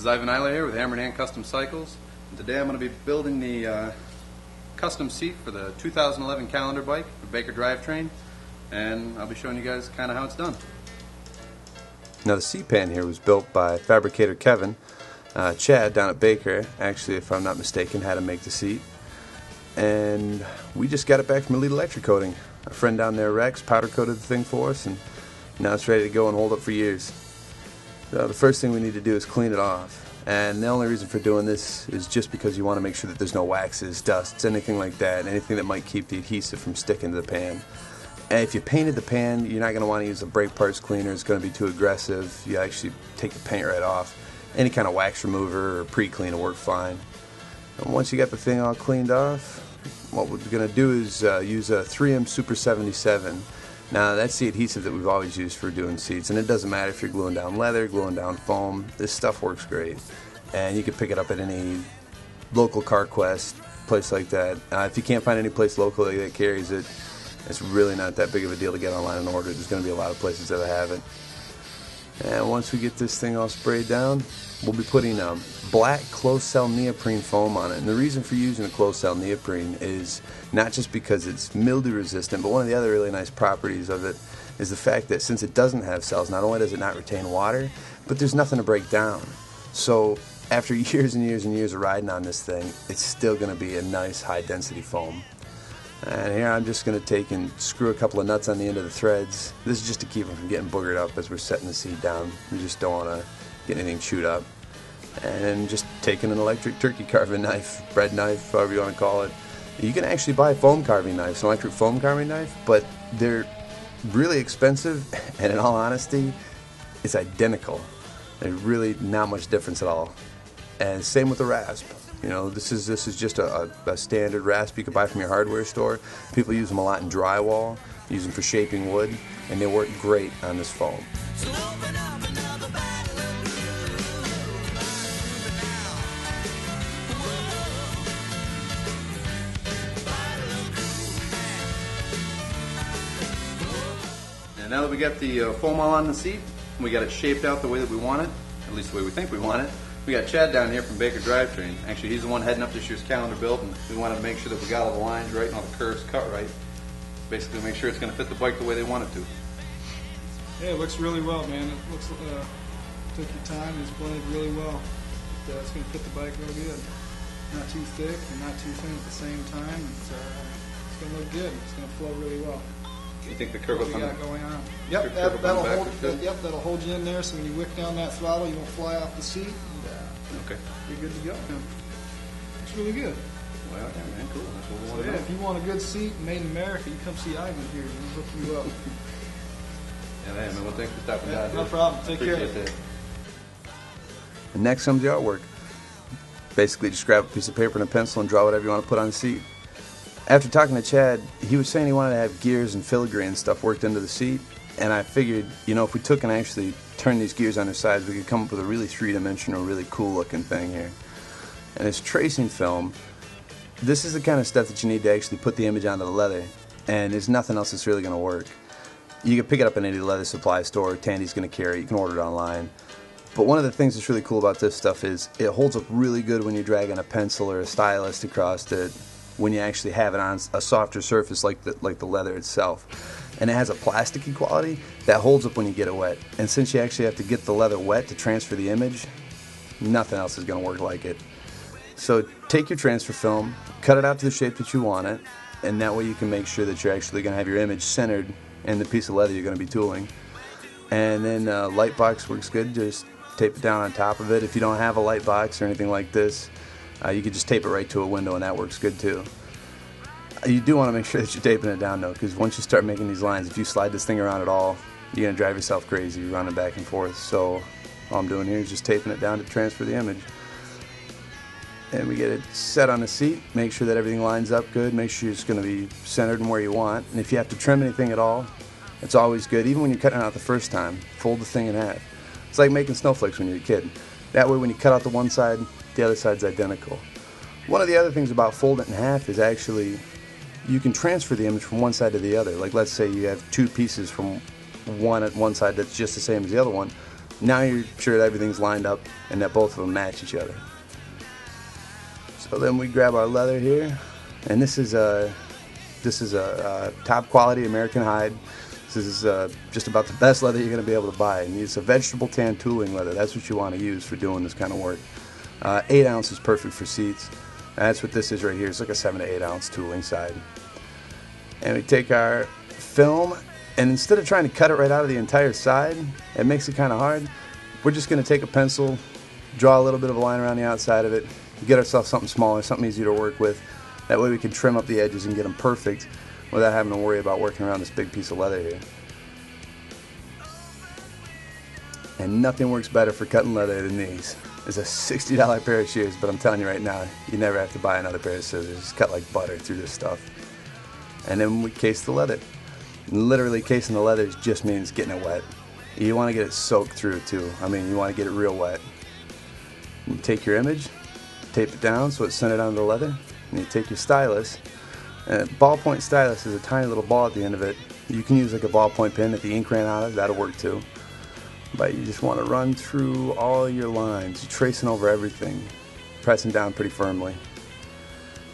is Ivan Eiler here with Hammer and Hand Custom Cycles, and today I'm going to be building the custom seat for the 2011 Calendar bike, the Baker drivetrain, and I'll be showing you guys kind of how it's done. Now the seat pan here was built by fabricator Kevin. Chad down at Baker, actually if I'm not mistaken, had to make the seat. And we just got it back from Elite Electric Coating. Our friend down there, Rex, powder coated the thing for us, and now it's ready to go and hold up for years. So the first thing we need to do is clean it off. And the only reason for doing this is just because you want to make sure that there's no waxes, dusts, anything like that, anything that might keep the adhesive from sticking to the pan. And if you painted the pan, you're not going to want to use a brake parts cleaner. It's going to be too aggressive. You actually take the paint right off. Any kind of wax remover or pre-clean will work fine. And once you got the thing all cleaned off, what we're going to do is use a 3M Super 77. Now that's the adhesive that we've always used for doing seats, and it doesn't matter if you're gluing down leather, gluing down foam, this stuff works great. And you can pick it up at any local CarQuest, place like that. If you can't find any place locally that carries it, it's really not that big of a deal to get online and order. There's going to be a lot of places that have it. And once we get this thing all sprayed down, we'll be putting black closed-cell neoprene foam on it. And the reason for using a closed-cell neoprene is not just because it's mildew resistant, but one of the other really nice properties of it is the fact that since it doesn't have cells, not only does it not retain water, but there's nothing to break down. So after years and years and years of riding on this thing, it's still going to be a nice high-density foam. And here I'm just going to take and screw a couple of nuts on the end of the threads. This is just to keep them from getting boogered up as we're setting the seat down. We just don't want to get anything chewed up. And just taking an electric turkey carving knife, bread knife, however you want to call it. You can actually buy foam carving knives, an electric foam carving knife, but they're really expensive, and in all honesty, it's identical. There's really not much difference at all. And same with the rasp. You know, this is just a standard rasp you can buy from your hardware store. People use them a lot in drywall, use them for shaping wood, and they work great on this foam. So open up another bottle of And now that we got the foam all on the seat, we got it shaped out the way that we want it, at least the way we think we want it. We got Chad down here from Baker Drivetrain. Actually, he's the one heading up this year's calendar build, and we wanted to make sure that we got all the lines right and all the curves cut right. Basically, make sure it's going to fit the bike the way they want it to. Yeah, it looks really well, man. It looks took your time. It's blended really well. It's going to fit the bike real good. Not too thick and not too thin at the same time. It's going to look good. It's going to flow really well. You think the curve What we got going on? Yep, that'll hold you in there. So when you whip down that throttle, you won't fly off the seat. Okay. You're good to go. It's really good. Well, yeah, man, cool. That's what we So want to yeah, do. if you want a good seat made in America, you come see Ivan here. We'll hook you up. Yeah, man, well, thanks for stopping by. No problem. Take care. Appreciate that. And next comes the artwork. Basically just grab a piece of paper and a pencil and draw whatever you want to put on the seat. After talking to Chad, he was saying he wanted to have gears and filigree and stuff worked into the seat, and I figured, you know, if we took and actually turned these gears on their sides, we could come up with a really three-dimensional, really cool-looking thing here. And it's tracing film. This is the kind of stuff that you need to actually put the image onto the leather, and there's nothing else that's really going to work. You can pick it up in any leather supply store. Tandy's going to carry it. You can order it online. But one of the things that's really cool about this stuff is it holds up really good when you're dragging a pencil or a stylus across it, when you actually have it on a softer surface like the leather itself. And it has a plasticky quality that holds up when you get it wet. And since you actually have to get the leather wet to transfer the image, nothing else is going to work like it. So take your transfer film, cut it out to the shape that you want it, and that way you can make sure that you're actually going to have your image centered in the piece of leather you're going to be tooling. And then light box works good. Just tape it down on top of it. If you don't have a light box or anything like this, you can just tape it right to a window, and that works good too. You do want to make sure that you're taping it down though, because once you start making these lines, if you slide this thing around at all, you're going to drive yourself crazy running back and forth. So all I'm doing here is just taping it down to transfer the image. And we get it set on the seat, make sure that everything lines up good, make sure it's going to be centered and where you want. And if you have to trim anything at all, it's always good. Even when you're cutting it out the first time, fold the thing in half. It's like making snowflakes when you're a kid. That way when you cut out the one side, the other side's identical. One of the other things about folding it in half is actually you can transfer the image from one side to the other. Like let's say you have two pieces from one at one side that's just the same as the other one. Now you're sure that everything's lined up and that both of them match each other. So then we grab our leather here, and this is a top quality American hide. This is just about the best leather you're going to be able to buy, and it's a vegetable tan tooling leather. That's what you want to use for doing this kind of work. 8 ounce is perfect for seats. And that's what this is right here. It's like a 7 to 8 ounce tooling side. And we take our film, and instead of trying to cut it right out of the entire side, it makes it kind of hard. We're just going to take a pencil, draw a little bit of a line around the outside of it, get ourselves something smaller, something easier to work with. That way we can trim up the edges and get them perfect without having to worry about working around this big piece of leather here. And nothing works better for cutting leather than these. It's a $60 pair of shears, but I'm telling you right now, you never have to buy another pair of scissors. Just cut like butter through this stuff. And then we case the leather. And literally casing the leather just means getting it wet. You want to get it soaked through too. I mean, you want to get it real wet. You take your image, tape it down so it's centered onto the leather, and you take your stylus. And a ballpoint stylus is a tiny little ball at the end of it. You can use like a ballpoint pen if the ink ran out of it, that'll work too. But you just want to run through all your lines, you're tracing over everything, pressing down pretty firmly.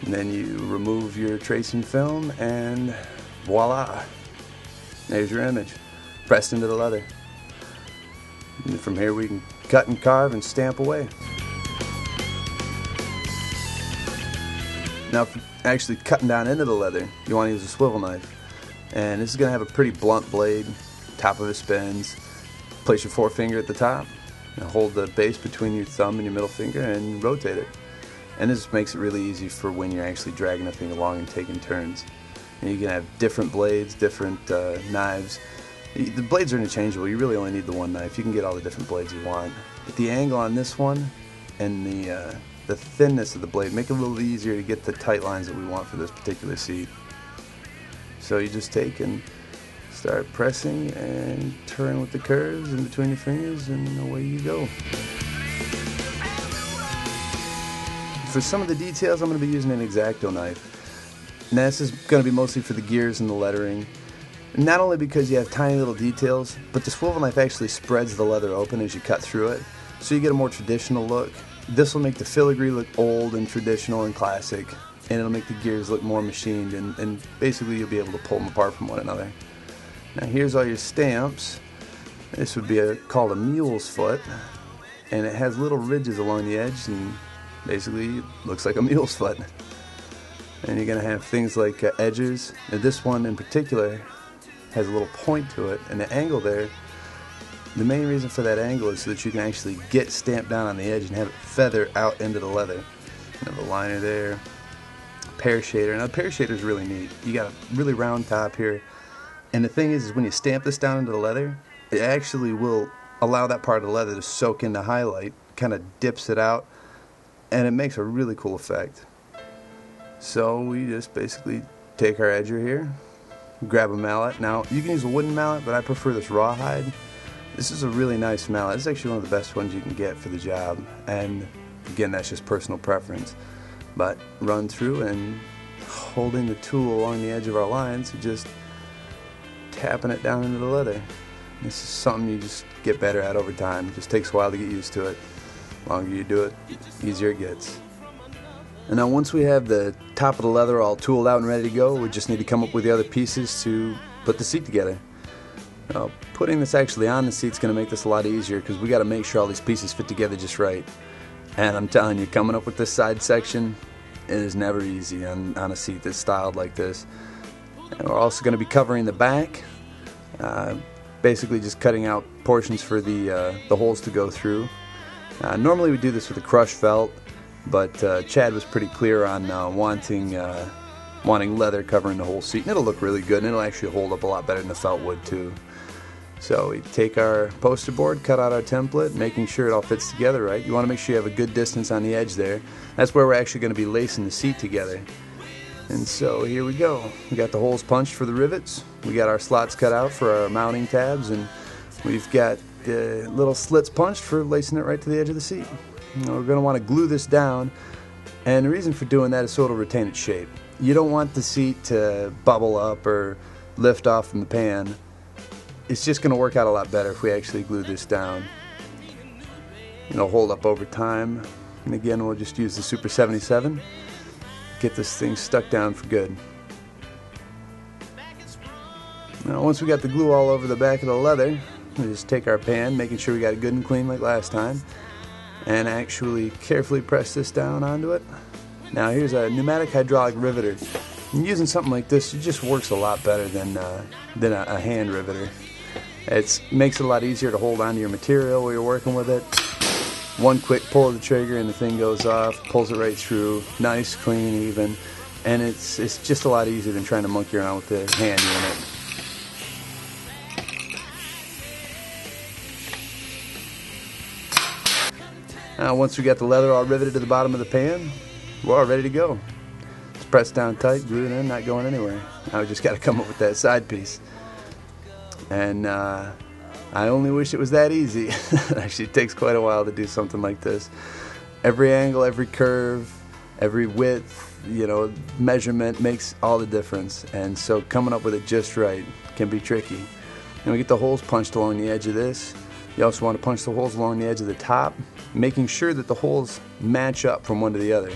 And then you remove your tracing film, and voila, there's your image, pressed into the leather. And from here we can cut and carve and stamp away. Now, for actually cutting down into the leather, you want to use a swivel knife. And this is going to have a pretty blunt blade, top of it spins. Place your forefinger at the top, and hold the base between your thumb and your middle finger and rotate it. And this makes it really easy for when you're actually dragging the thing along and taking turns. And you can have different blades, different knives. The blades are interchangeable. You really only need the one knife. You can get all the different blades you want. But the angle on this one and the thinness of the blade make it a little easier to get the tight lines that we want for this particular seat. So you just take and start pressing and turn with the curves in between your fingers, and away you go. For some of the details, I'm going to be using an X-Acto knife. Now, this is going to be mostly for the gears and the lettering. Not only because you have tiny little details, but the swivel knife actually spreads the leather open as you cut through it, so you get a more traditional look. This will make the filigree look old and traditional and classic, and it'll make the gears look more machined, and basically you'll be able to pull them apart from one another. Now here's all your stamps. This would be called a mule's foot, and it has little ridges along the edge, and basically it looks like a mule's foot. And you're going to have things like edges. Now this one in particular has a little point to it, and the angle there, the main reason for that angle is so that you can actually get stamped down on the edge and have it feather out into the leather. You have a liner there, pear shader. Now the pear shader is really neat. You got a really round top here. And the thing is when you stamp this down into the leather, it actually will allow that part of the leather to soak into highlight, kind of dips it out, and it makes a really cool effect. So we just basically take our edger here, grab a mallet. Now you can use a wooden mallet, but I prefer this rawhide. This is a really nice mallet. It's actually one of the best ones you can get for the job. And again, that's just personal preference. But run through and holding the tool along the edge of our lines, just tapping it down into the leather. This is something you just get better at over time. It just takes a while to get used to it. The longer you do it, the easier it gets. And now once we have the top of the leather all tooled out and ready to go, we just need to come up with the other pieces to put the seat together. Now, putting this actually on the seat is going to make this a lot easier because we got to make sure all these pieces fit together just right. And I'm telling you, coming up with this side section is never easy on a seat that's styled like this. And we're also going to be covering the back, basically just cutting out portions for the holes to go through. Normally we do this with a crushed felt, but Chad was pretty clear on wanting leather covering the whole seat, and it'll look really good, and it'll actually hold up a lot better than the felt would too. So we take our poster board, cut out our template, making sure it all fits together right. You want to make sure you have a good distance on the edge there. That's where we're actually going to be lacing the seat together. And so here we go. We got the holes punched for the rivets. We got our slots cut out for our mounting tabs, and we've got the little slits punched for lacing it right to the edge of the seat. Now we're going to want to glue this down, and the reason for doing that is so it'll retain its shape. You don't want the seat to bubble up or lift off from the pan. It's just going to work out a lot better if we actually glue this down. It'll hold up over time. And again, we'll just use the Super 77. Get this thing stuck down for good. Now once we got the glue all over the back of the leather, we just take our pan, making sure we got it good and clean like last time, and actually carefully press this down onto it. Now here's a pneumatic hydraulic riveter. And using something like this, it just works a lot better than a hand riveter. It makes it a lot easier to hold onto your material while you're working with it. One quick pull of the trigger and the thing goes off, pulls it right through, nice, clean, even, and it's just a lot easier than trying to monkey around with the hand unit. Now once we got the leather all riveted to the bottom of the pan, we're all ready to go. It's pressed down tight, glued in, not going anywhere. Now we just got to come up with that side piece. And I only wish it was that easy. Actually, it takes quite a while to do something like this. Every angle, every curve, every width, measurement makes all the difference. And so coming up with it just right can be tricky. And we get the holes punched along the edge of this. You also want to punch the holes along the edge of the top, making sure that the holes match up from one to the other.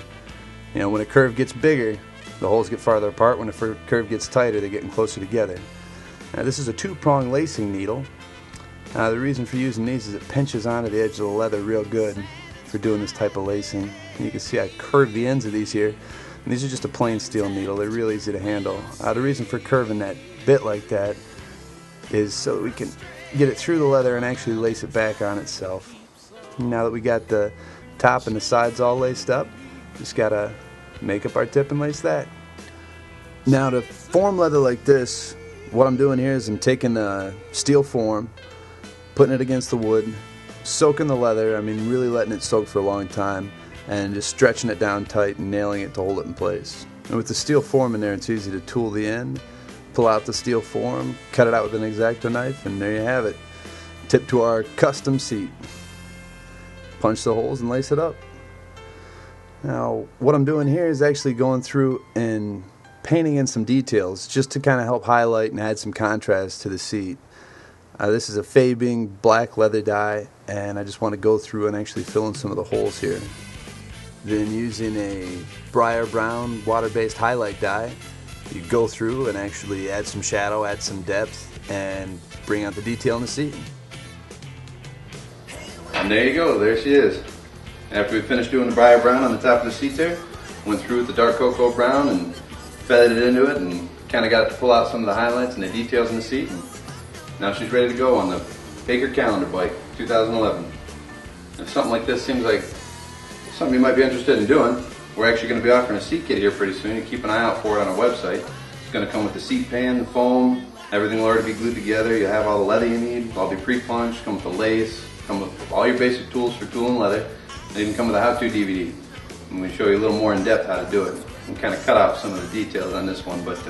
When a curve gets bigger, the holes get farther apart. When a curve gets tighter, they're getting closer together. Now this is a 2-prong lacing needle. The reason for using these is it pinches onto the edge of the leather real good for doing this type of lacing. And you can see I curved the ends of these here. And these are just a plain steel needle. They're real easy to handle. The reason for curving that bit like that is so that we can get it through the leather and actually lace it back on itself. Now that we got the top and the sides all laced up, just gotta make up our tip and lace that. Now to form leather like this, what I'm doing here is I'm taking a steel form, putting it against the wood, soaking the leather, really letting it soak for a long time, and just stretching it down tight and nailing it to hold it in place. And with the steel form in there, it's easy to tool the end, pull out the steel form, cut it out with an X-Acto knife, and there you have it. Tip to our custom seat. Punch the holes and lace it up. Now, what I'm doing here is actually going through and painting in some details just to kind of help highlight and add some contrast to the seat. This is a Fabing black leather dye, and I just want to go through and actually fill in some of the holes here. Then using a briar brown water-based highlight dye, you go through and actually add some shadow, add some depth, and bring out the detail in the seat. And there you go, there she is. After we finished doing the briar brown on the top of the seat there, went through with the dark cocoa brown and feathered it into it and kind of got it to pull out some of the highlights and the details in the seat. And now she's ready to go on the Baker Calendar Bike 2011. If something like this seems like something you might be interested in doing, we're actually going to be offering a seat kit here pretty soon. You keep an eye out for it on our website. It's going to come with the seat pan, the foam, everything will already be glued together. You'll have all the leather you need, it'll all be pre-punched, come with the lace, come with all your basic tools for tooling leather. And even come with a how-to DVD. And we show you a little more in depth how to do it. And kind of cut off some of the details on this one, but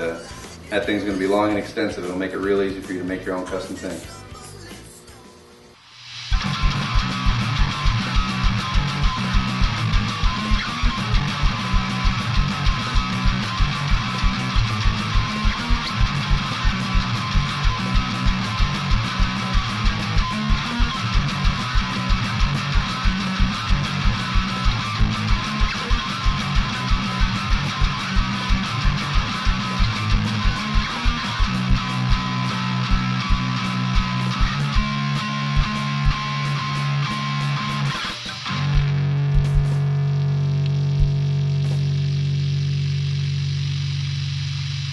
that thing's going to be long and extensive. It'll make it real easy for you to make your own custom thing.